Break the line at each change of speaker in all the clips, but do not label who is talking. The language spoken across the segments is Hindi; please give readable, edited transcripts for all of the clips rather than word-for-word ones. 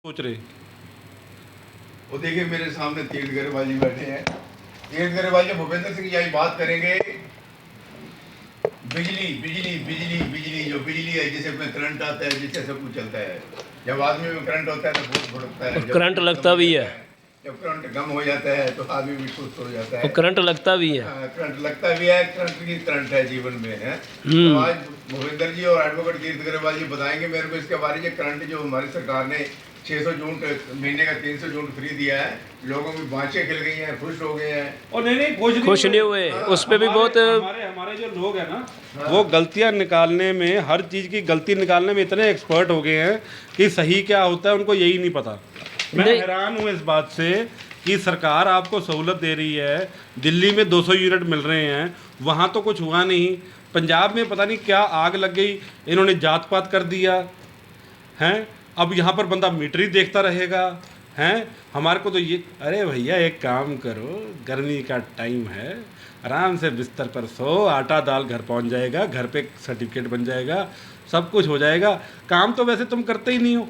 सोच रहे।
वो देखिए मेरे सामने तीर्थ गरेवाल जी बैठे हैं। तीर्थ गरेवाल जी भूपेंद्र सिंह यही बात करेंगे, बिजली बिजली बिजली बिजली जो बिजली है जिसे में करंट आता है, जिससे सब कुछ चलता है। जब आदमी में करंट होता है तो बहुत भड़कता है, जब
करंट लगता भी है।
जब करंट कम हो जाता है तो आदमी भी सुस्त हो जाता है।
वो करंट लगता भी है।
करंट लगता भी है, करंट है जीवन में है। तो आज भूपेंद्र जी और एडवोकेट तीर्थ गरेवाल जी बताएंगे मेरे को इसके बारे में। करंट जो हमारी सरकार ने 600 यूनिट महीने का 300 यूनिट फ्री दिया है, लोगों की बाँचें खिल गई हैं, खुश हो गए हैं।
और नहीं
खुश नहीं हुए। उस पे भी बहुत
हमारे जो लोग हैं ना, वो गलतियां निकालने में, हर चीज़ की गलती निकालने में इतने एक्सपर्ट हो गए हैं कि सही क्या होता है उनको यही नहीं पता। मैं हैरान हूँ इस बात से कि सरकार आपको सहूलत दे रही है, दिल्ली में 200 यूनिट मिल रहे हैं, वहाँ तो कुछ हुआ नहीं। पंजाब में पता नहीं क्या आग लग गई, इन्होंने जात पात कर दिया हैं। अब यहाँ पर बंदा मीटर ही देखता रहेगा हैं। हमारे को तो ये, अरे भैया एक काम करो, गर्मी का टाइम है, आराम से बिस्तर पर सो, आटा दाल घर पहुँच जाएगा, घर पे सर्टिफिकेट बन जाएगा, सब कुछ हो जाएगा। काम तो वैसे तुम करते ही नहीं हो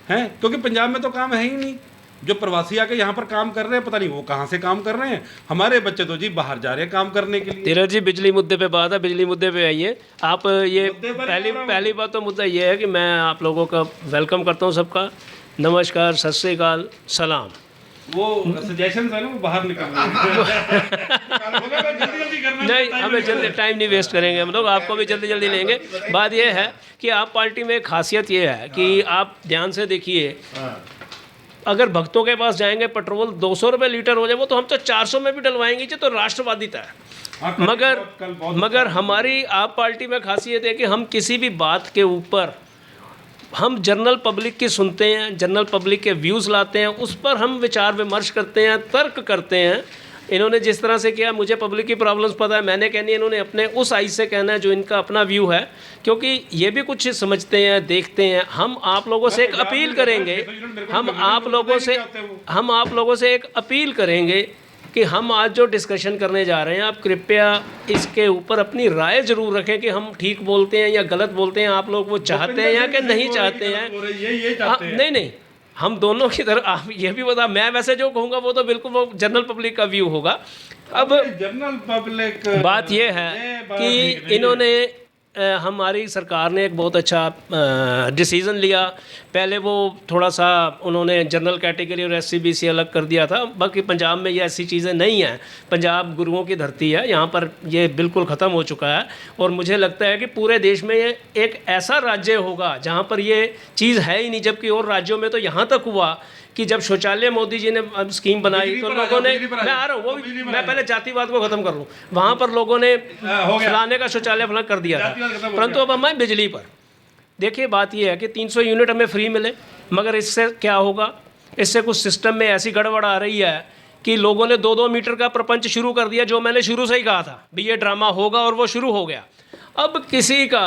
हैं, क्योंकि पंजाब में तो काम है ही नहीं। जो प्रवासी आके यहाँ पर काम कर रहे हैं, पता नहीं वो कहाँ से काम कर रहे हैं। हमारे बच्चे तो जी बाहर जा रहे हैं काम करने के लिए।
धीरज जी, बिजली मुद्दे पे बात है, बिजली मुद्दे पे आइए आप। ये पहली बात तो मुद्दा ये है कि मैं आप लोगों का वेलकम करता हूँ, सबका नमस्कार, सत श्री अकाल, सलाम।
वो सजेशन है ना, वो बाहर निकल
नहीं, हमें जल्दी टाइम नहीं वेस्ट करेंगे हम लोग, आपको भी जल्दी जल्दी लेंगे। बात यह है कि आप पार्टी में एक खासियत ये है कि आप ध्यान से देखिए, अगर भक्तों के पास जाएंगे पेट्रोल 200 रुपये लीटर हो जाए, वो तो हम तो 400 में भी डलवाएंगे जी, तो राष्ट्रवादिता है। मगर हमारी आप पार्टी में खासियत है कि हम किसी भी बात के ऊपर हम जनरल पब्लिक की सुनते हैं, जनरल पब्लिक के व्यूज़ लाते हैं, उस पर हम विचार विमर्श करते हैं, तर्क करते हैं। इन्होंने जिस तरह से किया, मुझे पब्लिक की प्रॉब्लम्स पता है, मैंने कहनी है, इन्होंने अपने उस आइज से कहना है जो इनका अपना व्यू है, क्योंकि ये भी कुछ समझते हैं, देखते हैं। हम आप लोगों से एक अपील करेंगे, हम आप लोगों से एक अपील करेंगे कि हम आज जो डिस्कशन करने जा रहे हैं, आप कृपया इसके ऊपर अपनी राय ज़रूर रखें कि हम ठीक बोलते हैं या गलत बोलते हैं, आप लोग वो चाहते हैं या कि नहीं चाहते हैं। नहीं, हम दोनों की तरफ आप ये भी बता, मैं वैसे जो कहूँगा वो तो बिल्कुल वो जनरल पब्लिक का व्यू होगा। अब
जनरल पब्लिक
बात ये है कि इन्होंने हमारी सरकार ने एक बहुत अच्छा डिसीज़न लिया। पहले वो थोड़ा सा उन्होंने जनरल कैटेगरी और SC/BC अलग कर दिया था, बाकी पंजाब में ये ऐसी चीज़ें नहीं हैं। पंजाब गुरुओं की धरती है, यहाँ पर ये बिल्कुल ख़त्म हो चुका है। और मुझे लगता है कि पूरे देश में ये एक ऐसा राज्य होगा जहाँ पर ये चीज़ है ही नहीं, जबकि और राज्यों में तो यहाँ तक हुआ कि जब शौचालय मोदी जी ने अब स्कीम बनाई तो लोगों ने, मैं आ रहा हूँ, वो मैं पहले जातिवाद को ख़त्म कर लूँ, वहाँ पर लोगों ने फलाने का शौचालय फलाना कर दिया था, परंतु अब हम आए बिजली पर। देखिए बात यह है कि 300 यूनिट हमें फ्री मिले, मगर इससे क्या होगा, इससे कुछ सिस्टम में ऐसी गड़बड़ आ रही है कि लोगों ने 2-2 मीटर का प्रपंच शुरू कर दिया, जो मैंने शुरू से ही कहा था भी ये ड्रामा होगा, और वो शुरू हो गया। अब किसी का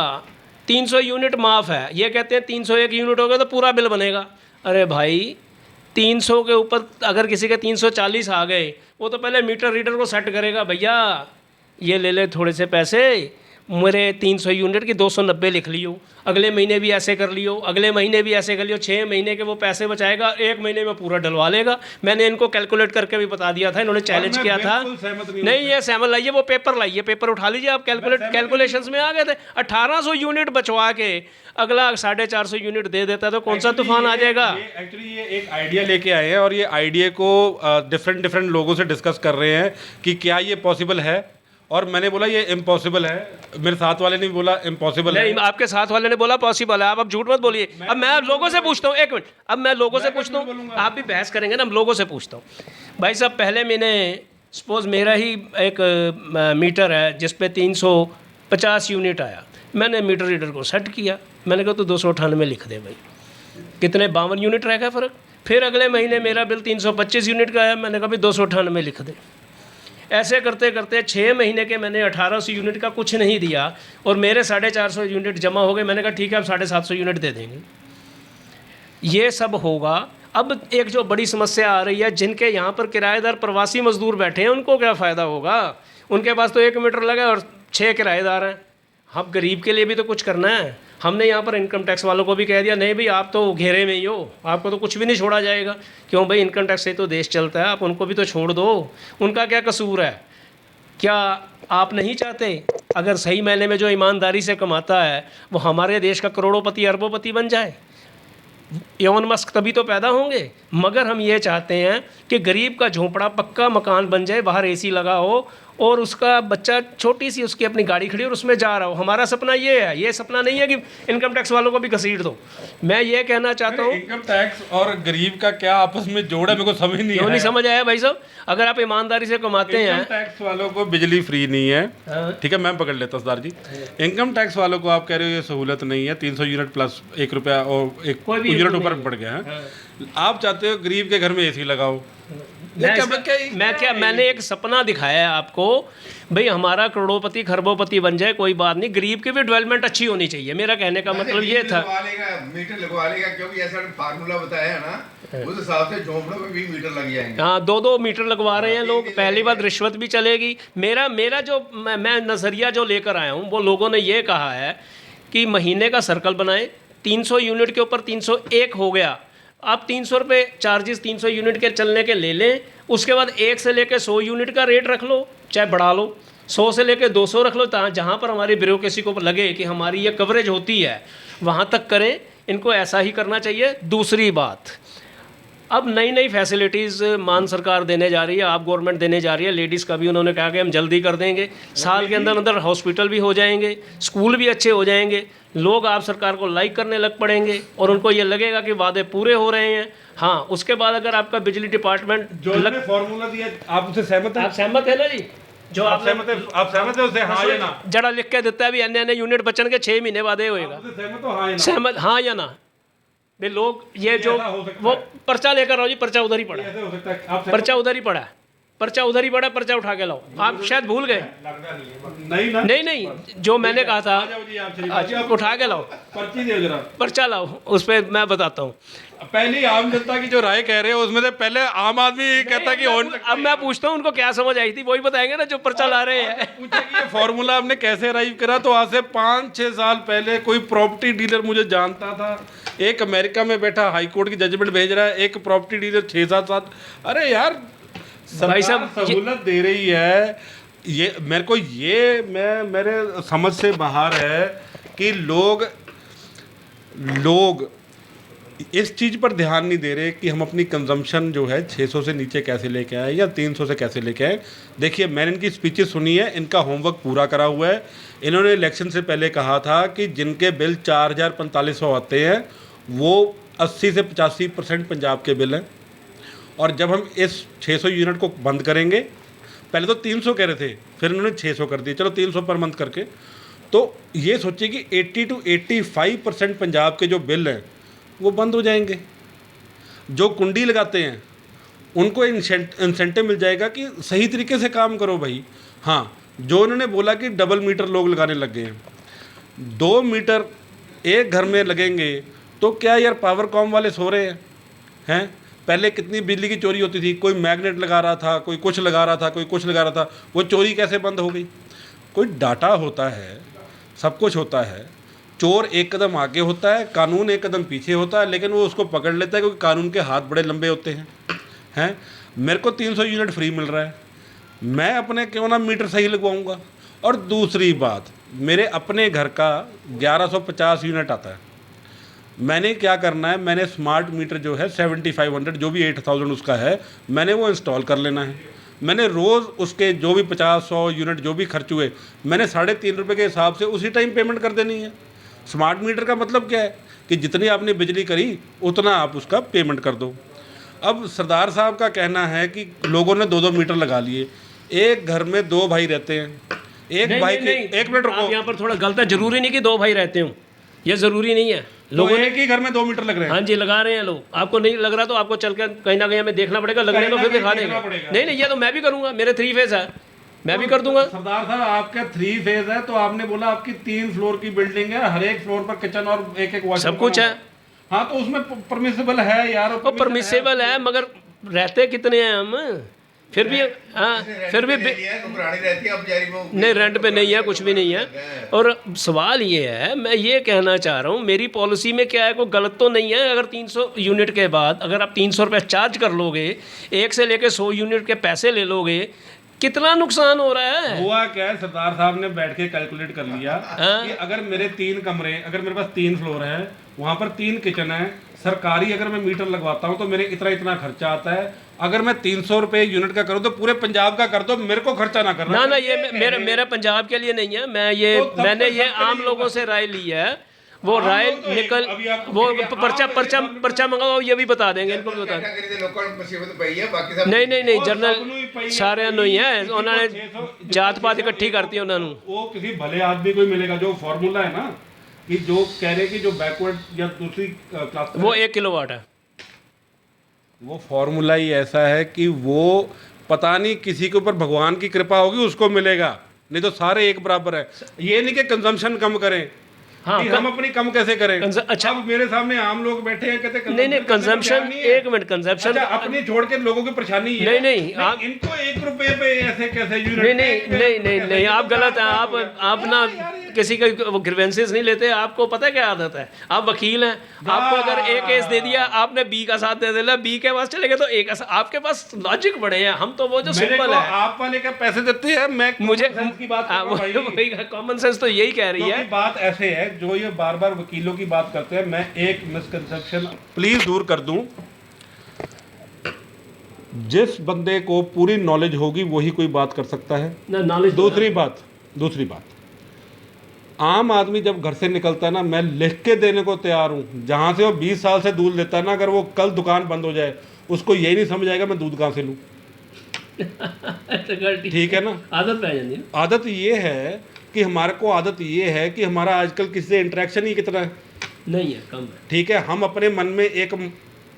300 यूनिट माफ़ है, ये कहते हैं 301 यूनिट हो गया तो पूरा बिल बनेगा। अरे भाई, 300 के ऊपर अगर किसी के 340 आ गए, वो तो पहले मीटर रीडर को सेट करेगा, भैया ये ले ले थोड़े से पैसे, मेरे 300 यूनिट की 290 लिख लियो, अगले महीने भी ऐसे कर लियो, अगले महीने भी ऐसे कर लियो। 6 महीने के वो पैसे बचाएगा, 1 महीने में पूरा डलवा लेगा। मैंने इनको कैलकुलेट करके भी बता दिया था, इन्होंने चैलेंज किया था। नहीं, ये सहमत लाइए, वो पेपर लाइए, पेपर उठा लीजिए आप, कैलकुलेशंस में आ गए थे। 1800 यूनिट बचवा के अगला 450 यूनिट दे देता तो कौन सा तूफान आ जाएगा।
एक्चुअली ये एक आइडिया लेके आए हैं, और ये आइडिया को डिफरेंट लोगों से डिस्कस कर रहे हैं कि क्या ये पॉसिबल है। और मैंने बोला ये इम्पॉसिबल है, मेरे साथ वाले ने भी बोला इम्पॉसिबल है।
नहीं, आपके साथ वाले ने बोला पॉसिबल है। आप अब झूठ मत बोलिए। अब मैं लोगों से पूछता हूँ, एक मिनट, अब मैं लोगों से पूछता हूँ, आप भी बहस करेंगे ना, हम लोगों से पूछता हूँ। भाई साहब, पहले मैंने सपोज़ मेरा ही एक मीटर है जिस पे 350 यूनिट आया, मैंने मीटर रीडर को सेट किया, मैंने कहा तो 298 लिख दे भाई, कितने 52 यूनिट रह गया फ़र्क। फिर अगले महीने मेरा बिल 325 यूनिट का आया, मैंने कहा भी 298 लिख दे। ऐसे करते करते 6 महीने के मैंने 1800 यूनिट का कुछ नहीं दिया, और मेरे 450 यूनिट जमा हो गए। मैंने कहा ठीक है, अब 750 यूनिट दे देंगे। ये सब होगा। अब एक जो बड़ी समस्या आ रही है, जिनके यहाँ पर किराएदार प्रवासी मजदूर बैठे हैं, उनको क्या फ़ायदा होगा। उनके पास तो 1 मीटर लगा और 6 किराएदार हैं। हम गरीब के लिए भी तो कुछ करना है। हमने यहाँ पर इनकम टैक्स वालों को भी कह दिया, नहीं भाई आप तो घेरे में ही हो, आपको तो कुछ भी नहीं छोड़ा जाएगा। क्यों भाई, इनकम टैक्स से तो देश चलता है, आप उनको भी तो छोड़ दो, उनका क्या कसूर है? क्या आप नहीं चाहते अगर सही मायने में जो ईमानदारी से कमाता है वो हमारे देश का करोड़ोंपति अरबोंपति बन जाए? एलन मस्क तभी तो पैदा होंगे। मगर हम ये चाहते हैं कि गरीब का झोंपड़ा पक्का मकान बन जाए, बाहर एसी लगा हो और उसका बच्चा छोटी सी उसकी अपनी गाड़ी खड़ी और उसमें जा रहा हो। हमारा सपना ये है, ये सपना नहीं है कि इनकम टैक्स वालों को भी घसीट दो। मैं ये कहना चाहता हूँ,
इनकम टैक्स और गरीब का क्या आपस में जोड़ है, मेरे को समझ नहीं
क्यों नहीं
आया।
समझ आया भाई साहब? अगर आप ईमानदारी से कमाते हैं,
इनकम टैक्स वालों को बिजली फ्री नहीं है,
हाँ।
ठीक है, मैं पकड़ लेता हूं सरदार जी। इनकम टैक्स वालों को आप कह रहे हो ये सहूलत नहीं है, 300 यूनिट प्लस 1 रुपया और एक
कोई भी
यूनिट
नहीं
ऊपर
है।
बढ़ गया है।
हाँ।
आप चाहते हो गरीब के घर में एसी लगाओ।
मैंने एक सपना दिखाया है आपको, भाई हमारा करोड़ोंपति खरबोपति बन जाए, कोई बात नहीं, गरीब की भी डेवलपमेंट अच्छी होनी चाहिए। मेरा कहने का मतलब ये था।
मीटर लगवा लेगा, क्योंकि ऐसा फार्मूला बताया है ना, उस हिसाब से झोंपड़ों में भी मीटर लग जाएंगे।
हाँ, 2-2 मीटर लगवा रहे हैं लोग। पहली बात रिश्वत भी चलेगी। मेरा जो मैं नज़रिया जो लेकर आया हूँ, वो लोगों ने ये कहा है कि महीने का सर्कल बनाए, 300 यूनिट के ऊपर 301 हो गया, आप 300 रुपये चार्जेस 300 यूनिट के चलने के ले लें, उसके बाद 1 से लेकर 100 यूनिट का रेट रख लो, चाहे बढ़ा लो, 100 से लेकर 200 रख लो, जहाँ पर हमारी ब्यूरोक्रेसी को लगे कि हमारी ये कवरेज होती है वहाँ तक करें। इनको ऐसा ही करना चाहिए। दूसरी बात, अब नई नई फैसिलिटीज़ मान सरकार देने जा रही है, आप गवर्नमेंट देने जा रही है। लेडीज़ का भी उन्होंने कहा कि हम जल्दी कर देंगे, साल के अंदर अंदर हॉस्पिटल भी हो जाएंगे, स्कूल भी अच्छे हो जाएंगे, लोग आप सरकार को लाइक करने लग पड़ेंगे और उनको ये लगेगा कि वादे पूरे हो रहे हैं। हाँ, उसके बाद अगर आपका बिजली डिपार्टमेंट
जो फॉर्मूला दिया, आप उससे सहमत हैं?
आप सहमत है ना जी? जो
आप सहमत है उससे? हाँ या ना?
जरा लिख के देता है भी अन्य यूनिट बचन के 6 महीने बाद होएगा।
सहमत हो? हाँ या ना?
सहमत, हाँ या ना? भाई लोग ये जो वो पर्चा लेकर आओ जी, पर्चा उधर ही पड़ा है,
ऐसे हो सकता है आप
पर्चा उधर ही पड़ा है, पर्चा उधर ही पड़ा है, पर्चा उठा के लाओ। आप शायद भूल गए।
नहीं ना?
नहीं, जो मैंने कहा था,
आ जाओ जी, आप चलिए।
अच्छा, उठा के लाओ,
पर्ची दे जरा,
पर्चा लाओ, उस पर मैं बताता हूँ।
पहली आम जनता की जो राय कह रहे हो उसमें से पहले आम आदमी ये कहता है कि
अब मैं पूछता हूँ उनको क्या समझ आई थी, वही बताएंगे ना जो पर्चा ला रहे हैं।
पूछा कि ये फॉर्मूला आपने कैसे अराइव करा, तो आज से 5-6 साल पहले कोई प्रॉपर्टी डीलर मुझे जानता था, एक अमेरिका में बैठा हाई कोर्ट की जजमेंट भेज रहा है, एक प्रॉपर्टी डीलर 6-7 साल। अरे यार,
भाई
सरकार
साहब,
सहूलत दे रही है। ये मेरे को मेरे समझ से बाहर है कि लोग इस चीज़ पर ध्यान नहीं दे रहे कि हम अपनी कंजम्पशन जो है 600 से नीचे कैसे लेके आए या 300 से कैसे लेके आए। देखिए, मैंने इनकी स्पीचेस सुनी है, इनका होमवर्क पूरा करा हुआ है। इन्होंने इलेक्शन से पहले कहा था कि जिनके बिल 4000-4500 आते हैं वो 80 से 85% पंजाब के बिल हैं, और जब हम इस 600 यूनिट को बंद करेंगे, पहले तो 300 कह रहे थे, फिर उन्होंने 600 कर दिए, चलो 300 पर मंथ करके, तो ये सोचिए कि 80 to 85% पंजाब के जो बिल हैं वो बंद हो जाएंगे। जो कुंडी लगाते हैं उनको इंसेंटिव मिल जाएगा कि सही तरीके से काम करो भाई। हाँ, जो उन्होंने बोला कि डबल मीटर लोग लगाने लग गए हैं, 2 मीटर एक घर में लगेंगे, तो क्या यार पावरकॉम वाले सो रहे हैं? पहले कितनी बिजली की चोरी होती थी, कोई मैग्नेट लगा रहा था, कोई कुछ लगा रहा था, कोई कुछ लगा रहा था, वो चोरी कैसे बंद हो गई? कोई डाटा होता है, सब कुछ होता है। चोर एक कदम आगे होता है, कानून एक कदम पीछे होता है, लेकिन वो उसको पकड़ लेता है क्योंकि कानून के हाथ बड़े लंबे होते हैं। मेरे को 300 यूनिट फ्री मिल रहा है, मैं अपने क्यों ना मीटर सही लगवाऊंगा। और दूसरी बात, मेरे अपने घर का 1150 यूनिट आता है, मैंने क्या करना है, मैंने स्मार्ट मीटर जो है 7500 जो भी 8000 उसका है, मैंने वो इंस्टॉल कर लेना है। मैंने रोज़ उसके जो भी 50-100 यूनिट जो भी खर्च हुए, मैंने 3.5 रुपये के हिसाब से उसी टाइम पेमेंट कर देनी है। स्मार्ट मीटर का मतलब क्या है कि जितनी आपने बिजली करी उतना आप उसका पेमेंट कर दो। अब सरदार साहब का कहना है कि लोगों ने 2-2 मीटर लगा लिए, एक घर में 2 भाई रहते हैं, एक भाई के, एक मिनट रुको,
यहाँ पर थोड़ा गलत है। जरूरी नहीं कि 2 भाई रहते हों, ये ज़रूरी नहीं है।
लोगों एक ही घर में 2 मीटर लग रहे हैं।
हाँ जी, लगा रहे हैं लोग। आपको नहीं लग रहा तो आपको चल कर कहीं ना कहीं हमें देखना पड़ेगा, लगने तो फिर दिखा देंगे। नहीं, ये तो मैं भी करूँगा, मेरे 3 फेज है, मैं भी कर दूंगा।
सरदार साहब, आपका 3 फेज है, तो आपने बोला आपकी 3 फ्लोर की बिल्डिंग है, हर एक फ्लोर पर किचन और एक वॉशरूम
सब कुछ है।
हाँ, तो उसमें परमिसेबल है यार,
परमिसेबल है, मगर रहते कितने हैं हम? फिर भी हाँ फिर भी
ले लिया है, नौकरानी रहती है अब बेचारी वो
नहीं रेंट पे नहीं है, कुछ भी नहीं है। और सवाल ये है, मैं ये कहना चाह रहा हूँ मेरी पॉलिसी में क्या है, कोई गलत तो नहीं है। अगर 300 यूनिट के बाद अगर आप 300 रुपये चार्ज कर लोगे, 1 से लेकर 100 यूनिट के पैसे ले लोगे, कितना नुकसान हो रहा है।
हुआ क्या है, सरदार साहब ने बैठ के कैलकुलेट कर लिया कि अगर मेरे 3 कमरे, अगर मेरे पास 3 फ्लोर है, वहाँ पर 3 किचन है, सरकारी अगर मैं मीटर लगवाता हूँ तो मेरे इतना खर्चा आता है। अगर मैं 300 रुपये यूनिट का करूँ तो पूरे पंजाब का कर दो, मेरे को खर्चा ना करना।
ना ये मेरा पंजाब के लिए नहीं है, मैंने ये आम लोगों से राय ली है। वो राय निकल वो पर्चा मंगाओ, ये भी बता देंगे, इनको भी बता देंगे। नहीं जर्नल सारे नहीं है, उन्होंने जात पात इकट्ठी करती है उन्होंने।
वो किसी भले आदमी को मिलेगा जो फॉर्मूला है ना, कि जो कह रहे कि जो बैकवर्ड या दूसरी क्लास
वो 1 किलोवाट है,
वो फॉर्मूला ही ऐसा है कि वो पता नहीं किसी के ऊपर भगवान की कृपा होगी उसको मिलेगा, नहीं तो सारे एक बराबर है। ये नहीं कि कंजम्पशन कम करें,
हाँ
हम अपनी कम कैसे करें।
अच्छा
अब मेरे सामने आम लोग बैठे हैं कहते
नहीं कंजम्पशन, 1 मिनट कंजम्पशन
अच्छा, अपनी छोड़ के लोगों की परेशानी है।
नहीं आप
इनको 1 रुपए पे ऐसे कैसे
यूनिट नहीं आप गलत हैं। आप ना किसी का ग्रीवेंसेस नहीं लेते। आपको पता है क्या आदत है, आप वकील हैं, आपको अगर A केस दे दिया, आपने B का साथ दे दिया, B के पास चले गए तो A का साथ। आपके पास लॉजिक बड़े हैं, हम तो वो जो सिंपल है।
आप वाले का पैसे देते हैं, मैं
मुझे
की बात
वही कॉमन सेंस तो यही कह रही है।
बात ऐसे है, जो ये बार बार वकीलों की बात करते हैं, मैं एक मिसकंसेप्शन प्लीज दूर कर दूं। जिस बंदे को पूरी नॉलेज होगी वही कोई बात कर सकता है।
नॉलेज
दूसरी बात, आम आदमी जब घर से निकलता है ना, मैं लिख के देने को तैयार हूँ, जहाँ से वो 20 साल से दूध लेता है ना, अगर वो कल दुकान बंद हो जाए उसको यही नहीं समझ आएगा मैं दूध कहाँ से लूँ। ठीक है ना,
आदत पै जाती है।
आदत ये है कि हमारे को आदत ये है कि हमारा आजकल किसी से इंटरेक्शन ही कितना है,
नहीं है, कम है।
ठीक है, हम अपने मन में एक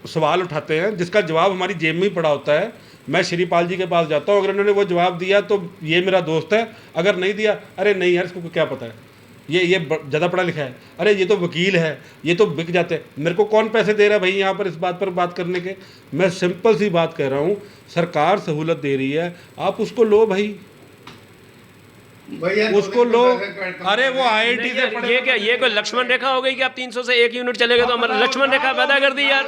सवाल उठाते हैं जिसका जवाब हमारी जेब में ही पड़ा होता है। मैं श्रीपाल जी के पास जाता हूँ, अगर उन्होंने वो जवाब दिया तो ये मेरा दोस्त है, अगर नहीं दिया अरे नहीं यार इसको क्या पता है, ये ज़्यादा पढ़ा लिखा है, अरे ये तो वकील है, ये तो बिक जाते हैं। मेरे को कौन पैसे दे रहा है भाई यहाँ पर इस बात पर बात करने के। मैं सिंपल सी बात कह रहा हूँ, सरकार सहूलत दे रही है, आप उसको लो भाई, उसको लो। अरे वो IIT से
ये कोई लक्ष्मण रेखा हो गई कि आप 300 से 1 यूनिट चले गए तो हमारे लक्ष्मण रेखा पैदा कर दी यार।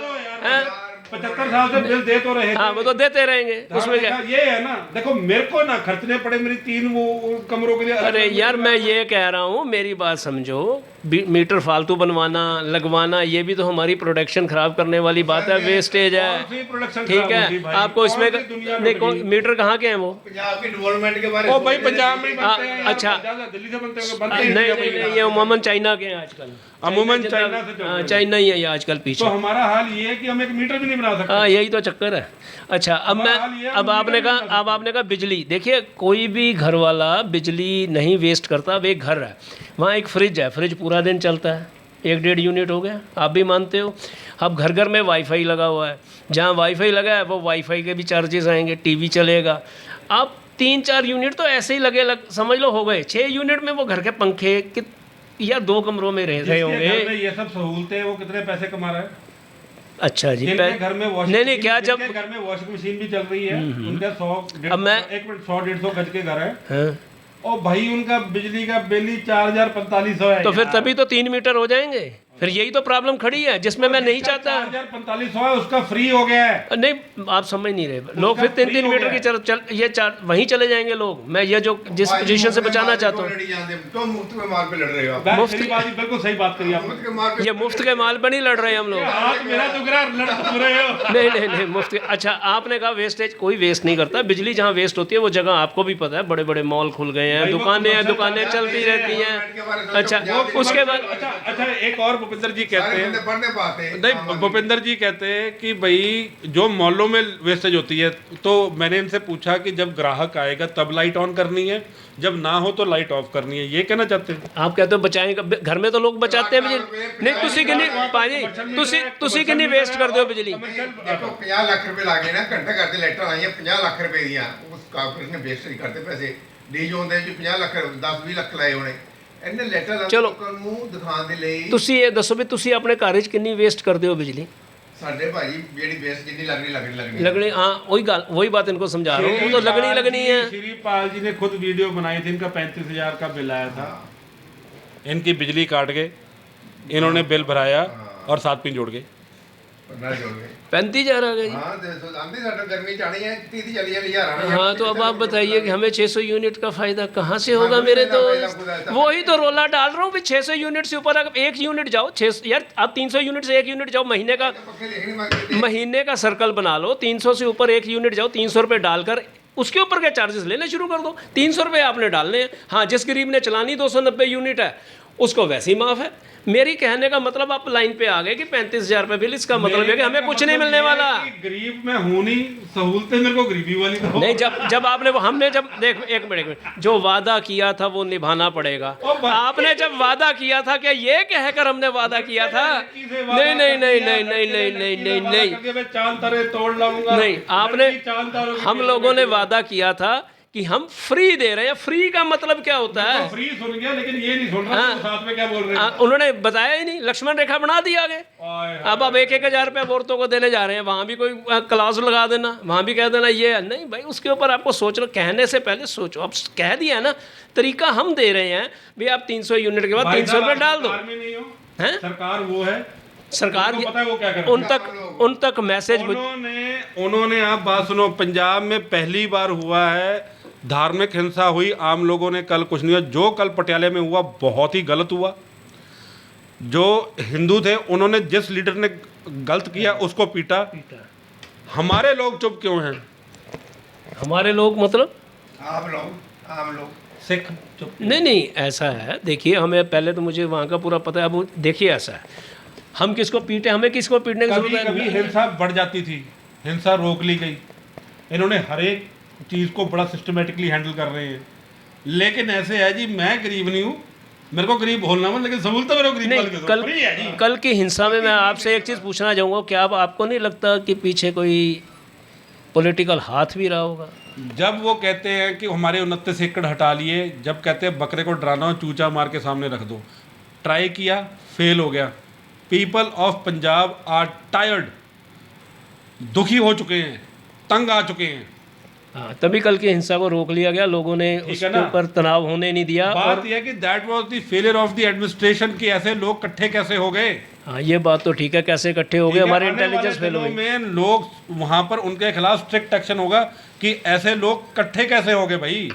75 साल से बिल दे तो रहे,
हाँ वो तो देते रहेंगे, उसमें क्या।
ये है ना, देखो मेरे को ना खर्चने पड़े मेरी 3 वो कमरों के लिए।
अरे यार मैं ये कह रहा हूँ, मेरी बात समझो, मीटर फालतू बनवाना लगवाना ये भी तो हमारी प्रोडक्शन खराब करने वाली बात है, वेस्टेज है। ठीक है, आपको इसमें नहीं मीटर कहाँ के हैं वो
पंजाब के डेवलपमेंट के बारे में
भाई पंजाब में बनते हैं,
अच्छा
दिल्ली से बनते
नहीं ये अमूमन चाइना के हैं आजकल,
अमूमन चाइना से
चाइना ही है ये आजकल पीछे।
तो हमारा हाल ये है कि हम एक मीटर भी नहीं बना सकते।
हाँ यही तो चक्कर है। अच्छा अब आपने कहा बिजली, देखिए कोई भी घर वाला बिजली नहीं वेस्ट करता। अब एक घर है, वहाँ एक फ्रिज है, फ्रिज पूरा दिन चलता है, 1-1.5 यूनिट हो गया, आप भी मानते हो। अब घर घर में वाईफाई लगा हुआ है, जहाँ वाईफाई लगा है वो वाईफाई के भी चार्जेस आएंगे, टीवी चलेगा। अब 3-4 यूनिट तो ऐसे ही समझ लो हो गए। 6 यूनिट में वो घर के पंखे या 2 कमरों में रह रहे होंगे।
ये सब सहूलतें, वो कितने पैसे कमा रहा है।
अच्छा जी,
घर में
नहीं क्या, जब
घर में वॉशिंग मशीन भी चल रही है, उनका 100-150 गज के घर है, और भाई उनका बिजली का बिल ही 4000-4500 है।
तो फिर तभी तो 3 मीटर हो जाएंगे। फिर यही तो प्रॉब्लम खड़ी है जिसमें मैं नहीं चाहता।
4000-4500 है, उसका फ्री हो गया है।
नहीं आप समझ नहीं रहे, लोग फिर 3-3 मीटर की वहीं चले जाएंगे लोग। मैं ये जो जिस पोजीशन से बचाना चाहता हूँ,
तो मुफ्त के माल पे लड़ रहे हो आप।
बिल्कुल सही बात करी आपने।
ये मुफ्त के माल पर नहीं लड़ रहे हम लोग, नहीं मुफ्त। अच्छा आपने कहा वेस्टेज, कोई वेस्ट नहीं करता। बिजली जहाँ वेस्ट होती है वो जगह आपको भी पता है, बड़े बड़े मॉल खुल गए हैं, दुकानें चलती रहती हैं। अच्छा उसके बाद
अच्छा एक और भूपेंद्र जी कहते हैं, नहीं भूपेंद्र जी कहते हैं कि भाई जो मॉलों में वेस्टेज होती है, तो मैंने इनसे पूछा कि जब ग्राहक आएगा तब लाइट ऑन करनी है, जब ना हो तो लाइट ऑफ करनी है, ये कहना चाहते हैं
आप? कहते हो बचाएंगे, घर में तो लोग बचाते हैं बिजली। नहीं तुसी कि नहीं पाजी, तुसी कि नहीं वेस्ट कर दो बिजली।
देखो 50 लाख रुपए लागे ना, घंटा करते लाइटां आईਆਂ 50 लाख रुपए ਦੀਆਂ, उस कारपोरेशन ने वेस्ट नहीं करते पैसे। डी जो ਹੁੰਦੇ ਜੀ 50 ਲੱਖ 10-20 ਲੱਖ ਲਾਏ ਹੋਣੇ, ਇਹਨੇ ਲੈਟਰ ਲੋਕਾਂ ਨੂੰ ਦਿਖਾਉਣ ਦੇ ਲਈ।
ਤੁਸੀਂ ਇਹ ਦੱਸੋ ਵੀ ਤੁਸੀਂ ਆਪਣੇ ਘਰ 'ਚ ਕਿੰਨੀ ਵੇਸਟ ਕਰਦੇ ਹੋ ਬਿਜਲੀ?
ਸਾਡੇ ਭਾਜੀ ਜਿਹੜੀ ਬੇਸ ਜਿੰਨੀ ਲੱਗਣੀ
लगनी हाँ वही बात इनको समझा रहा हूँ, वो तो लगनी है।
श्रीपाल जी ने खुद वीडियो बनाई थी, इनका 35,000 का बिल आया था, इनकी बिजली काट के इन्होंने बिल भराया और 7 पिन जोड़ के
ना जोड़ के
35,000 आ गए जी।
हाँ आंधी साਡਾ गर्मी च आनी है 30-40,000 आनी है।
हाँ तो अब आप बताइए कि हमें 600 यूनिट का फायदा कहाँ से होगा मेरे दोस्त? वही तो रोला डाल रहा हूँ भी 600 यूनिट से ऊपर अगर 1 यूनिट जाओ 6 यार आप 300 यूनिट से 1 यूनिट जाओ,
पक्के देखनी मांगते
महीने का सर्कल बना लो, 300 से ऊपर 1 यूनिट जाओ, 300 रुपये डालकर उसके ऊपर के चार्जेस लेना शुरू कर दो। 300 रुपये आपने डालने हैं। हाँ जिस गरीब ने चलानी 290 यूनिट है उसको वैसे ही माफ़ है। मेरी कहने का मतलब आप लाइन पे आ गए कि 35,000 रुपये बिल, इसका मतलब है कि हमें कुछ नहीं मिलने वाला।
गरीब में हूं नहीं, सहूलतें मेरे को गरीबी वाली तो
नहीं जब आपने हमने जब देख एक मिनट जो वादा किया था वो निभाना पड़ेगा। आपने जब वादा किया था क्या ये कहकर हमने वादा किया था? नहीं नहीं नहीं नहीं नहीं नहीं नहीं नहीं नहीं
मैं चांद तारे तोड़ लाऊंगा।
नहीं, आपने हम लोगों ने वादा किया था कि हम फ्री दे रहे हैं। फ्री का मतलब क्या होता है?
फ्री सुन गया लेकिन ये नहीं सुन रहा साथ में क्या बोल रहे हैं।
उन्होंने बताया ही नहीं, लक्ष्मण रेखा बना दी आगे। अब 1,000 रुपये औरतों को देने जा रहे हैं, वहाँ भी कोई क्लास लगा देना, वहाँ भी कह देना ये है। नहीं भाई उसके ऊपर आपको सोचना, कहने से पहले सोचो। अब कह दिया है ना, तरीका हम दे रहे हैं भाई आप 300 यूनिट के बाद 300 रुपये डाल दो।
हैं सरकार वो है,
सरकार
पता है वो क्या कर
उन तक मैसेज
उन्होंने आप बात सुनो, पंजाब में पहली बार हुआ है धार्मिक हिंसा हुई, आम लोगों ने कल कुछ नहीं हुआ। जो कल पटियाले में हुआ बहुत ही गलत हुआ। जो हिंदू थे उन्होंने जिस लीडर ने गलत किया उसको पीटा। हमारे लोग चुप क्यों हैं?
हमारे लोग मतलब
आम लोग
सिख चुप।
नहीं ऐसा है, देखिए हमें पहले तो मुझे वहाँ का पूरा पता है। अब देखिए ऐसा है, हम किसको पीटे, हमें किसको पीटने की जरूरत है?
कभी हिंसा बढ़ जाती थी, हिंसा रोक ली गई। इन्होंने हर एक चीज़ को बड़ा सिस्टमेटिकली हैंडल कर रहे हैं। लेकिन ऐसे है जी, मैं गरीब नहीं हूँ, मेरे को गरीब बोलना मत, लेकिन सहूलत मेरे को गरीब
नहीं। कल की हिंसा में मैं आपसे एक चीज़ पूछना चाहूँगा, क्या आपको नहीं लगता कि पीछे कोई पॉलिटिकल हाथ भी रहा होगा?
जब वो कहते हैं कि हमारे 29 एकड़ हटा लिए, जब कहते हैं बकरे को डराना हो चूचा मार के सामने रख दो, ट्राई किया, फेल हो गया। People of Punjab are tired, दुखी हो चुके हैं, तंग आ चुके हैं।
हाँ तभी कल की हिंसा को रोक लिया गया, लोगों ने उसके ऊपर तनाव होने नहीं दिया।
बात यह है कि that was the failure of the administration कि ऐसे लोग इकट्ठे कैसे हो गए।
हाँ ये बात तो ठीक है, कैसे इकट्ठे हो गए, हमारे इंटेलिजेंस फेल हो गई।
में लोग वहाँ पर उनके खिलाफ स्ट्रिक्ट एक्शन होगा कि ऐसे लोग इकट्ठे कैसे हो गए भाई।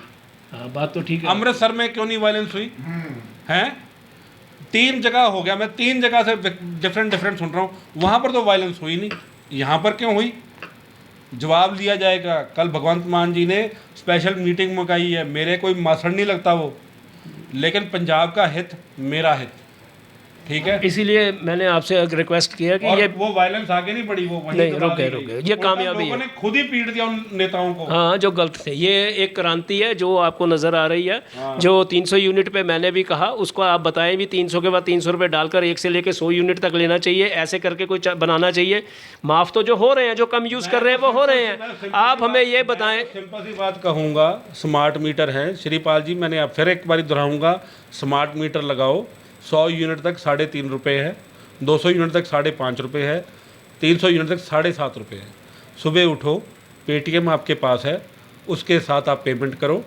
हाँ बात तो ठीक है।
अमृतसर में क्यों नहीं वायलेंस हुई है? 3 जगह हो गया, मैं 3 जगह से डिफरेंट सुन रहा हूँ, वहाँ पर तो वायलेंस हुई नहीं, यहाँ पर क्यों हुई? जवाब दिया जाएगा। कल भगवंत मान जी ने स्पेशल मीटिंग मुकाई है, मेरे कोई मासड़ नहीं लगता वो, लेकिन पंजाब का हित मेरा हित, ठीक है।
इसीलिए मैंने आपसे एक रिक्वेस्ट किया कि ये
वो वायलेंस आगे नहीं बढ़ी, वो वहीं
नहीं रुके ये कामयाबी है।
लोगों ने खुद ही पीट दिया उन नेताओं को।
हाँ जो गलत थे, ये एक क्रांति है जो आपको नज़र आ रही है। हाँ। जो 300 यूनिट पे मैंने भी कहा उसको आप बताएं भी, 300 के बाद 300 रुपये डालकर 1 से लेकर 100 यूनिट तक लेना चाहिए, ऐसे करके कोई बनाना चाहिए। माफ़ तो जो हो रहे हैं, जो कम यूज़ कर रहे हैं वो हो रहे हैं। आप हमें ये बताएं,
सिंपल सी बात कहूँगा, स्मार्ट मीटर हैं श्रीपाल जी, मैंने आप फिर एक बार दोहराऊँगा, स्मार्ट मीटर लगाओ। 100 यूनिट तक 3.5 रुपये है, 200 यूनिट तक 5.5 रुपये है, 300 यूनिट तक 7.5 रुपये है। सुबह उठो, पेटीएम आपके पास है, उसके साथ आप पेमेंट करो।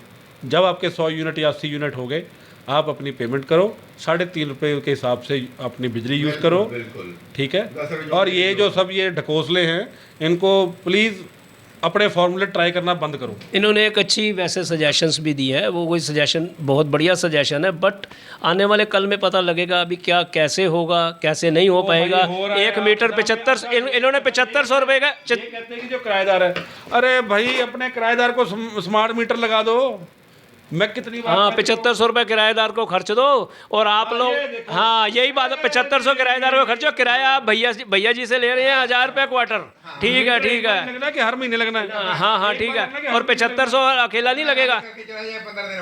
जब आपके 100 यूनिट या 80 यूनिट हो गए, आप अपनी पेमेंट करो, 3.5 रुपये के हिसाब से अपनी बिजली यूज़ करो, ठीक है। और ये जो सब ये ढकोसले हैं, इनको प्लीज़ अपने फॉर्मूले ट्राई करना बंद करो।
इन्होंने एक अच्छी वैसे सजेशंस भी दी है, वो कोई सजेशन बहुत बढ़िया सजेशन है, बट आने वाले कल में पता लगेगा अभी क्या कैसे होगा, कैसे नहीं हो पाएगा। 1 मीटर 75, इन्होंने 7500 रुपये का
ये कहते हैं कि जो किराएदार है, अरे भाई अपने किराएदार को स्मार्ट मीटर लगा दो। मैं कितनी बार,
हाँ 7500 रुपये किराएदार को खर्च दो, और आप लोग, हाँ यही बात है, 7500 किराएदार को खर्चो। किराया आप भैया जी से ले रहे हैं 1000 रुपये क्वार्टर, ठीक है
लगना कि हर महीने लगना है।
हाँ ठीक है, और 7500 अकेला नहीं लगेगा।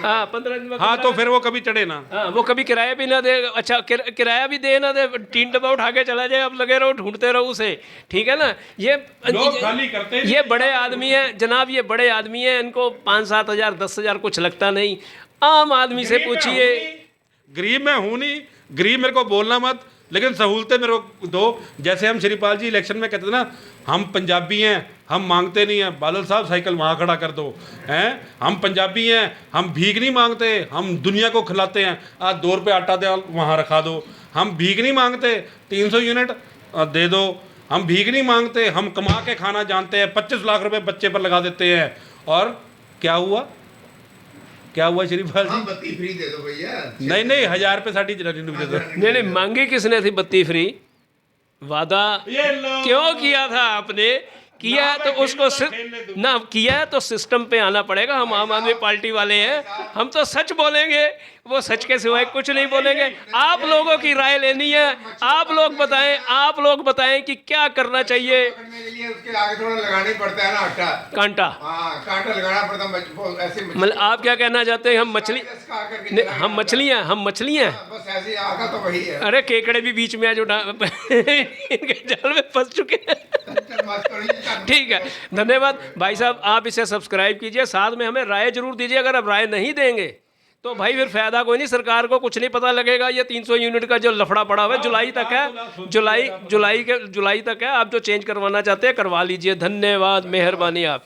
हाँ 15 दिन।
हाँ तो फिर वो कभी चढ़े ना,
हाँ वो कभी किराया भी ना दे, अच्छा किराया भी दे ना दे, 3 डब्बा उठा के चला जाए, अब लगे रहो ढूंढते रहो उसे, ठीक है ना। ये बड़े आदमी है जनाब, ये बड़े आदमी है, इनको 5-7 हज़ार 10 हज़ार कुछ लगता नहीं। आम आदमी से पूछिए।
गरीब मैं हूँ नहीं, गरीब मेरे को बोलना मत, लेकिन सहूलतें मेरे को दो। जैसे हम श्रीपाल जी इलेक्शन में कहते थे ना, हम पंजाबी हैं, हम मांगते नहीं हैं, बादल साहब साइकिल वहाँ खड़ा कर दो, हैं हम पंजाबी हैं, हम भीख नहीं मांगते, हम दुनिया को खिलाते हैं, आज 2 रुपये आटा दाल वहाँ रखा दो। हम भीख नहीं मांगते, 300 यूनिट दे दो। हम भीख नहीं मांगते, हम कमा के खाना जानते हैं, 25 लाख रुपए बच्चे पर लगा देते हैं। और क्या हुआ, क्या हुआ श्रीपाल जी?
हाँ, बत्ती फ्री दे दो भैया।
नहीं 1000 रुपये साड़ी जनानी ने दे दो।
नहीं मांगी किसने थी बत्ती फ्री? वादा
ये लो।
क्यों किया था आपने? किया है तो उसको ना किया है तो सिस्टम पे आना पड़ेगा। हम आम आदमी पार्टी वाले हैं, हम तो सच बोलेंगे, वो सच के सिवाय कुछ नहीं बोलेंगे। आप लोगों की राय लेनी है, आप लोग बताएं कि क्या करना चाहिए।
पकड़ने के लिए उसके आगे थोड़ा लगाना ही पड़ता है ना आटा,
कांटा।
हाँ कांटा लगाना पड़ता है, ऐसे
मतलब आप क्या कहना चाहते हैं? हम मछली हम मछलियाँ
बस ऐसे ही आगा तो वही है।
अरे केकड़े भी बीच में आज उठा इनके जाल में फंस चुके हैं। ठीक है, धन्यवाद भाई साहब। आप इसे सब्सक्राइब कीजिए, साथ में हमें राय जरूर दीजिए। अगर आप राय नहीं देंगे तो भाई फिर फायदा कोई नहीं, सरकार को कुछ नहीं पता लगेगा। ये 300 यूनिट का जो लफड़ा पड़ा हुआ है जुलाई तक है, जुलाई तक है। आप जो चेंज करवाना चाहते हैं करवा लीजिए। धन्यवाद, मेहरबानी आप।